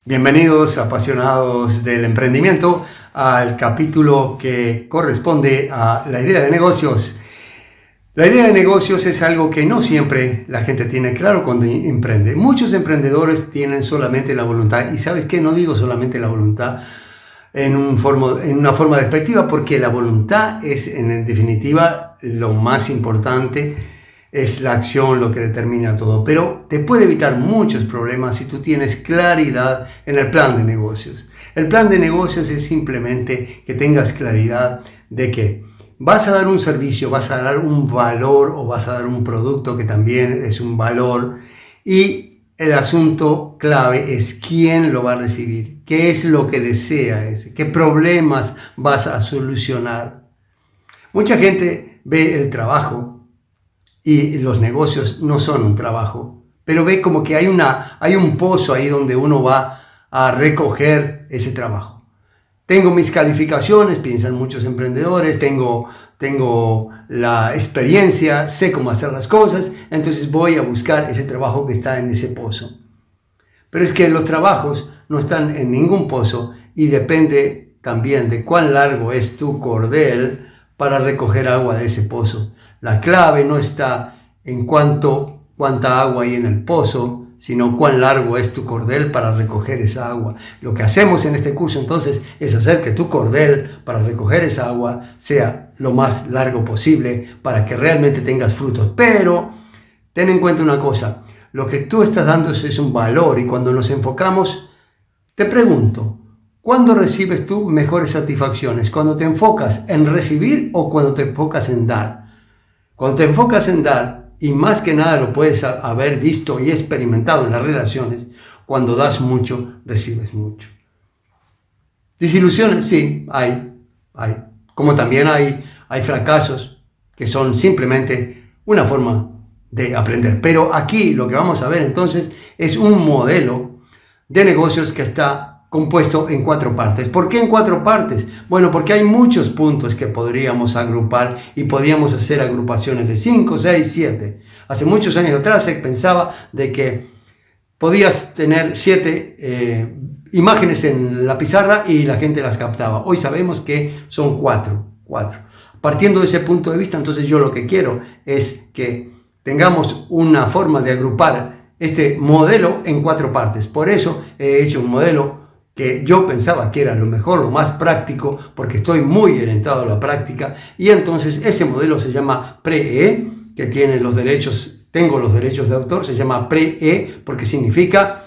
Bienvenidos, apasionados del emprendimiento, al capítulo que corresponde a la idea de negocios. La idea de negocios es algo que no siempre la gente tiene claro cuando emprende. Muchos emprendedores tienen solamente la voluntad, y ¿sabes qué? No digo solamente la voluntad en una forma despectiva, porque la voluntad es en definitiva lo más importante. Es la acción lo que determina todo, pero te puede evitar muchos problemas si tú tienes claridad en el plan de negocios. El plan de negocios es simplemente que tengas claridad de que vas a dar un servicio, vas a dar un valor o vas a dar un producto que también es un valor, y el asunto clave es quién lo va a recibir, qué es lo que desea ese, qué problemas vas a solucionar. Mucha gente ve el trabajo y los negocios no son un trabajo, pero ve como que hay un pozo ahí donde uno va a recoger ese trabajo. Tengo mis calificaciones, piensan muchos emprendedores, tengo la experiencia, sé cómo hacer las cosas, entonces voy a buscar ese trabajo que está en ese pozo. Pero es que los trabajos no están en ningún pozo y depende también de cuán largo es tu cordel para recoger agua de ese pozo. La clave no está en cuánta agua hay en el pozo, sino cuán largo es tu cordel para recoger esa agua. Lo que hacemos en este curso entonces es hacer que tu cordel para recoger esa agua sea lo más largo posible para que realmente tengas frutos. Pero ten en cuenta una cosa, lo que tú estás dando es un valor, y cuando nos enfocamos, te pregunto, ¿cuándo recibes tú mejores satisfacciones? ¿Cuando te enfocas en recibir o cuando te enfocas en dar? Cuando te enfocas en dar, y más que nada lo puedes haber visto y experimentado en las relaciones, cuando das mucho, recibes mucho. Desilusiones, sí, hay. Como también hay fracasos que son simplemente una forma de aprender. Pero aquí lo que vamos a ver entonces es un modelo de negocios que está compuesto en 4 partes. ¿Por qué en 4 partes? Bueno, porque hay muchos puntos que podríamos agrupar y podíamos hacer agrupaciones de 5, 6, 7. Hace muchos años atrás se pensaba de que podías tener 7 imágenes en la pizarra y la gente las captaba. Hoy sabemos que son 4. Partiendo de ese punto de vista, entonces yo lo que quiero es que tengamos una forma de agrupar este modelo en 4 partes. Por eso he hecho un modelo que yo pensaba que era lo mejor, lo más práctico, porque estoy muy orientado a la práctica, y entonces ese modelo se llama PRE, que tiene tengo los derechos de autor, se llama PRE porque significa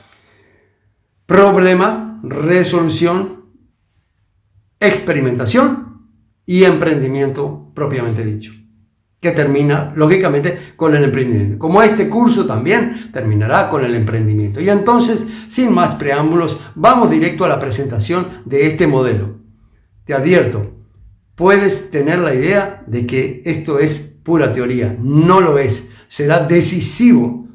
problema, resolución, experimentación y emprendimiento propiamente dicho, que termina lógicamente con el emprendimiento, como este curso también terminará con el emprendimiento. Y entonces, sin más preámbulos, vamos directo a la presentación de este modelo. Te advierto, puedes tener la idea de que esto es pura teoría. No lo es. Será decisivo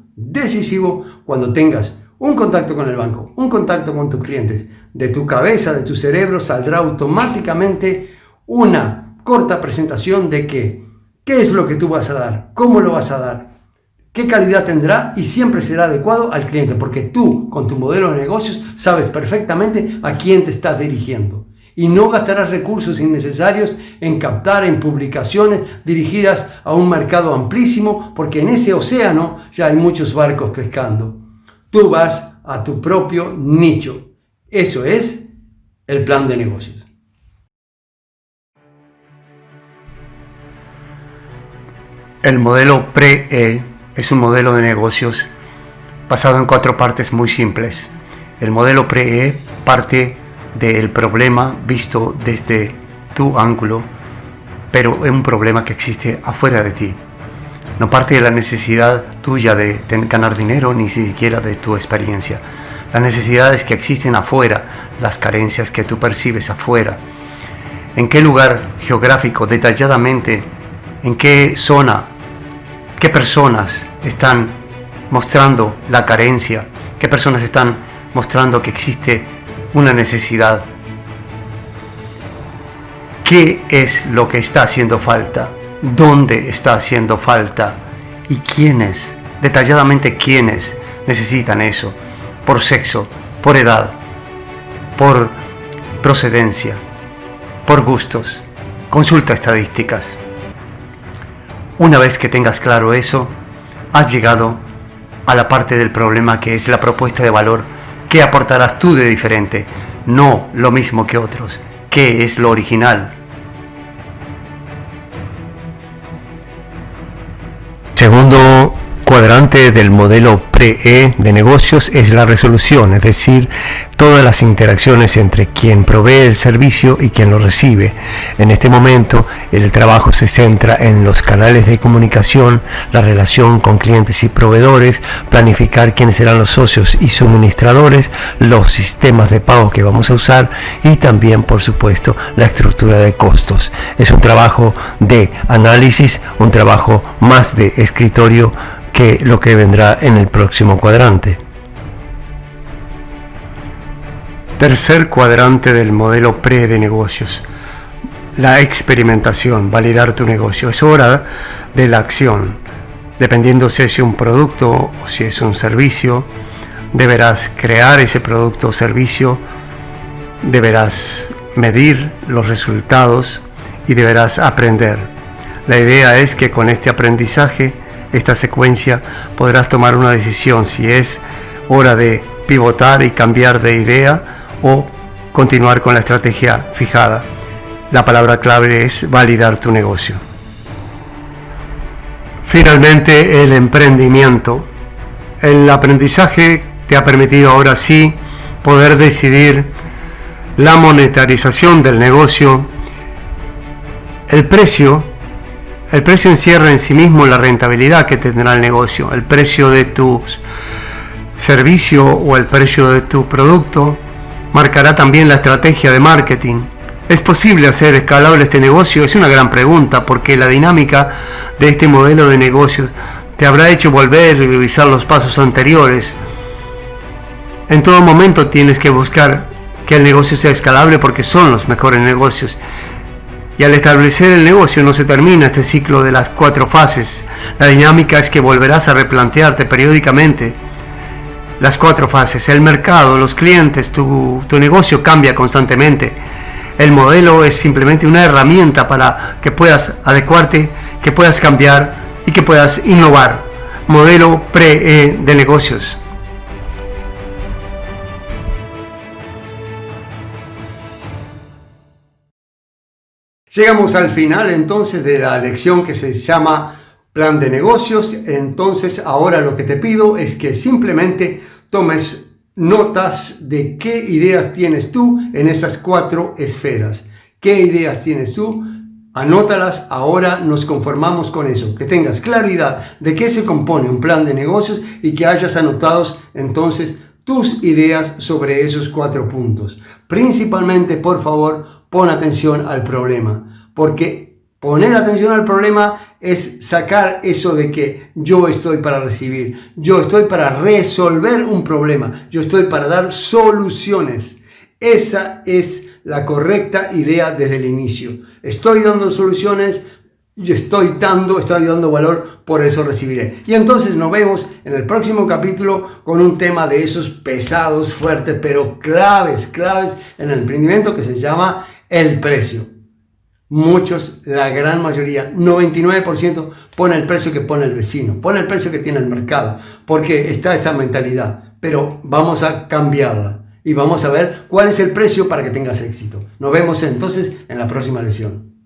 cuando tengas un contacto con el banco, un contacto con tus clientes. De tu cabeza, de tu cerebro, saldrá automáticamente una corta presentación de qué es lo que tú vas a dar, cómo lo vas a dar, qué calidad tendrá, y siempre será adecuado al cliente, porque tú, con tu modelo de negocios, sabes perfectamente a quién te estás dirigiendo. Y no gastarás recursos innecesarios en captar en publicaciones dirigidas a un mercado amplísimo, porque en ese océano ya hay muchos barcos pescando. Tú vas a tu propio nicho. Eso es el plan de negocios. El modelo PRE es un modelo de negocios basado en 4 partes muy simples. El modelo PRE parte del problema visto desde tu ángulo, pero es un problema que existe afuera de ti. No parte de la necesidad tuya de ganar dinero, ni siquiera de tu experiencia. Las necesidades que existen afuera, las carencias que tú percibes afuera. ¿En qué lugar geográfico, detalladamente, en qué zona, qué personas están mostrando la carencia, qué personas están mostrando que existe una necesidad? ¿Qué es lo que está haciendo falta? ¿Dónde está haciendo falta? ¿Y quiénes? Detalladamente quiénes necesitan eso, por sexo, por edad, por procedencia, por gustos. Consulta estadísticas. Una vez que tengas claro eso, has llegado a la parte del problema, que es la propuesta de valor. ¿Qué aportarás tú de diferente? No lo mismo que otros. ¿Qué es lo original? Segundo cuadrante del modelo PRE de negocios es la resolución, es decir, todas las interacciones entre quien provee el servicio y quien lo recibe. En este momento, el trabajo se centra en los canales de comunicación, la relación con clientes y proveedores, planificar quiénes serán los socios y suministradores, los sistemas de pago que vamos a usar y también, por supuesto, la estructura de costos. Es un trabajo de análisis, un trabajo más de escritorio que lo que vendrá en el próximo cuadrante. Tercer cuadrante del modelo PRE de negocios. La experimentación, validar tu negocio. Es hora de la acción. Dependiendo si es un producto o si es un servicio, deberás crear ese producto o servicio, deberás medir los resultados y deberás aprender. La idea es que con este aprendizaje, esta secuencia, podrás tomar una decisión si es hora de pivotar y cambiar de idea o continuar con la estrategia fijada. La palabra clave es validar tu negocio. Finalmente, el emprendimiento. El aprendizaje te ha permitido ahora sí poder decidir la monetarización del negocio. El precio encierra en sí mismo la rentabilidad que tendrá el negocio. El precio de tu servicio o el precio de tu producto marcará también la estrategia de marketing. ¿Es posible hacer escalable este negocio? Es una gran pregunta, porque la dinámica de este modelo de negocios te habrá hecho volver y revisar los pasos anteriores. En todo momento tienes que buscar que el negocio sea escalable, porque son los mejores negocios. Y al establecer el negocio no se termina este ciclo de las 4 fases. La dinámica es que volverás a replantearte periódicamente las 4 fases. El mercado, los clientes, tu negocio cambia constantemente. El modelo es simplemente una herramienta para que puedas adecuarte, que puedas cambiar y que puedas innovar. Modelo PRE de negocios. Llegamos al final entonces de la lección que se llama Plan de Negocios. Entonces ahora lo que te pido es que simplemente tomes notas de qué ideas tienes tú en esas 4 esferas. ¿Qué ideas tienes tú? Anótalas, ahora nos conformamos con eso. Que tengas claridad de qué se compone un plan de negocios y que hayas anotado entonces tus ideas sobre esos 4 puntos. Principalmente, por favor, pon atención al problema, porque poner atención al problema es sacar eso de que yo estoy para recibir, yo estoy para resolver un problema, yo estoy para dar soluciones. Esa es la correcta idea desde el inicio. Estoy dando soluciones, yo estoy dando valor, por eso recibiré. Y entonces nos vemos en el próximo capítulo con un tema de esos pesados, fuertes, pero claves en el emprendimiento, que se llama el precio. Muchos, la gran mayoría, 99%, pone el precio que pone el vecino, pone el precio que tiene el mercado, porque está esa mentalidad. Pero vamos a cambiarla y vamos a ver cuál es el precio para que tengas éxito. Nos vemos entonces en la próxima lección.